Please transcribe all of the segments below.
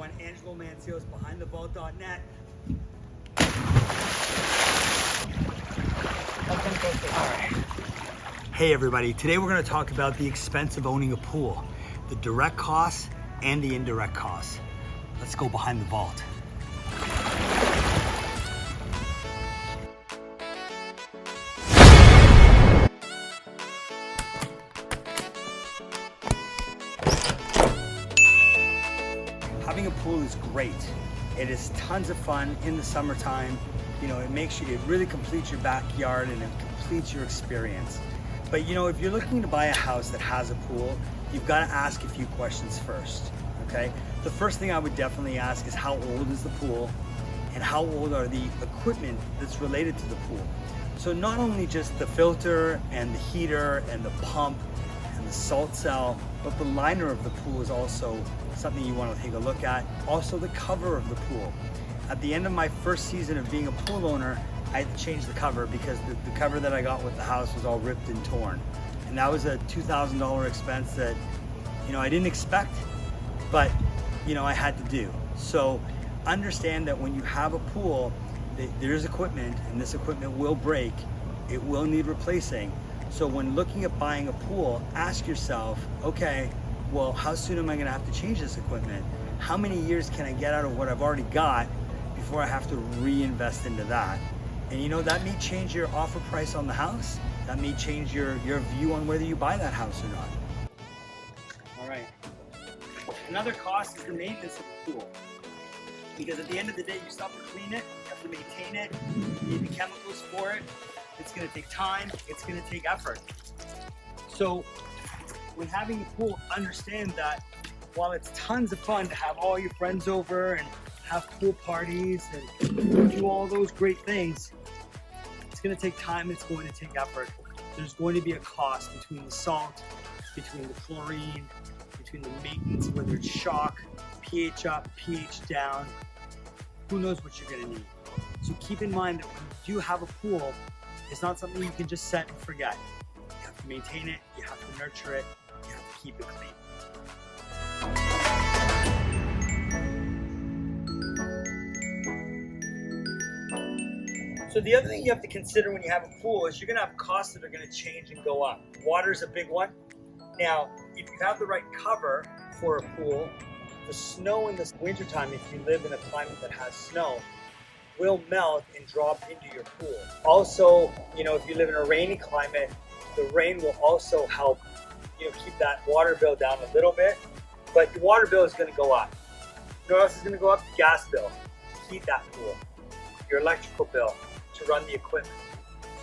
everyone. Angelo BehindTheVault.net. Hey everybody, today we're going to talk about the expense of owning a pool, the direct costs and the indirect costs. Let's go behind the vault. Having a pool is great. It is tons of fun in the summertime. You know, it really completes your backyard and it completes your experience. But you know, if you're looking to buy a house that has a pool, you've got to ask a few questions first, okay? The first thing I would definitely ask is how old is the pool and how old are the equipment that's related to the pool? So not only just the filter and the heater and the pump and the salt cell, but the liner of the pool is also something you want to take a look at. Also the cover of the pool. At the end of my first season of being a pool owner, I had to change the cover because the cover that I got with the house was all ripped and torn. And that was a $2,000 expense that, you know, I didn't expect, but, you know, I had to do. So understand that when you have a pool, there's equipment and this equipment will break. It will need replacing. So when looking at buying a pool, ask yourself, okay, well, how soon am I gonna have to change this equipment? How many years can I get out of what I've already got before I have to reinvest into that? And you know, that may change your offer price on the house. That may change your view on whether you buy that house or not. All right. Another cost is the maintenance of the pool. Because at the end of the day, you still have to clean it, you have to maintain it, you need the chemicals for it. It's gonna take time, it's gonna take effort. So when having a pool, understand that while it's tons of fun to have all your friends over and have pool parties and do all those great things, it's going to take time, it's going to take effort. There's going to be a cost between the salt, between the chlorine, between the maintenance, whether it's shock, pH up, pH down, who knows what you're going to need. So keep in mind that when you do have a pool, it's not something you can just set and forget. You have to maintain it, you have to nurture it, you have to keep it clean. So the other thing you have to consider when you have a pool is you're gonna have costs that are gonna change and go up. Water's a big one. Now, if you have the right cover for a pool, the snow in the wintertime, if you live in a climate that has snow, will melt and drop into your pool. Also, you know, if you live in a rainy climate, the rain will also help, you know, keep that water bill down a little bit, but your water bill is gonna go up. You know what else is gonna go up? Gas bill, to heat that pool. Your electrical bill, to run the equipment.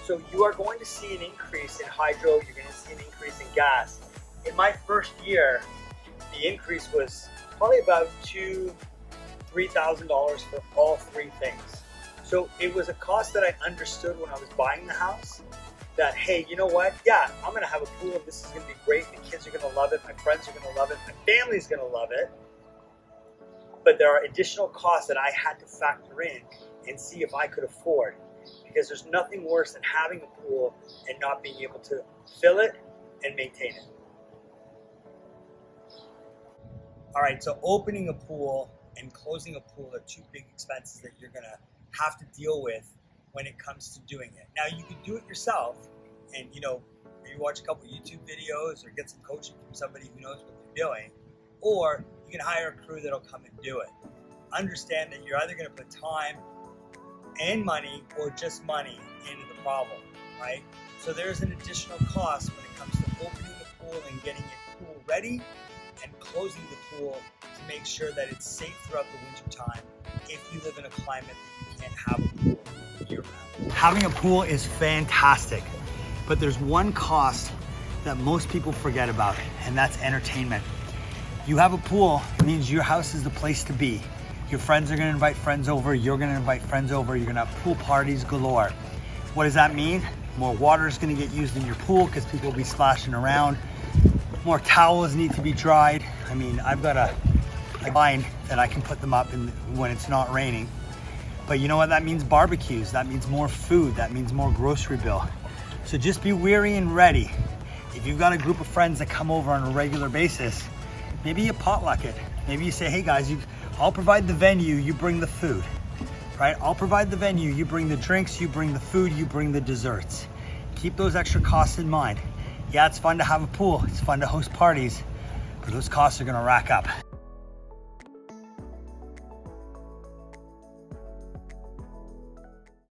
So you are going to see an increase in hydro, you're going to see an increase in gas. In my first year, the increase was probably about $2,000–3,000 for all three things. So it was a cost that I understood when I was buying the house, that hey, you know what, yeah, I'm going to have a pool and this is going to be great, the kids are going to love it, my friends are going to love it, my family's going to love it, but there are additional costs that I had to factor in and see if I could afford. Because there's nothing worse than having a pool and not being able to fill it and maintain it. All right, so opening a pool and closing a pool are two big expenses that you're gonna have to deal with when it comes to doing it. Now you can do it yourself and, you know, maybe watch a couple YouTube videos or get some coaching from somebody who knows what they're doing, or you can hire a crew that'll come and do it. Understand that you're either gonna put time and money or just money into the problem, right? So there's an additional cost when it comes to opening the pool and getting it pool ready and closing the pool to make sure that it's safe throughout the winter time if you live in a climate that you can't have a pool year-round. Having a pool is fantastic, but there's one cost that most people forget about, and that's entertainment. You have a pool, it means your house is the place to be. Your friends are gonna invite friends over, you're gonna invite friends over, you're gonna have pool parties galore. What does that mean? More water is gonna get used in your pool because people will be splashing around. More towels need to be dried. I mean, I've got a line that I can put them up in when it's not raining. But you know what? That means barbecues, that means more food, that means more grocery bill. So just be wary and ready. If you've got a group of friends that come over on a regular basis, maybe you potluck it. Maybe you say, hey guys, I'll provide the venue, you bring the food, right? I'll provide the venue, you bring the drinks, you bring the food, you bring the desserts. Keep those extra costs in mind. Yeah, it's fun to have a pool, it's fun to host parties, but those costs are gonna rack up.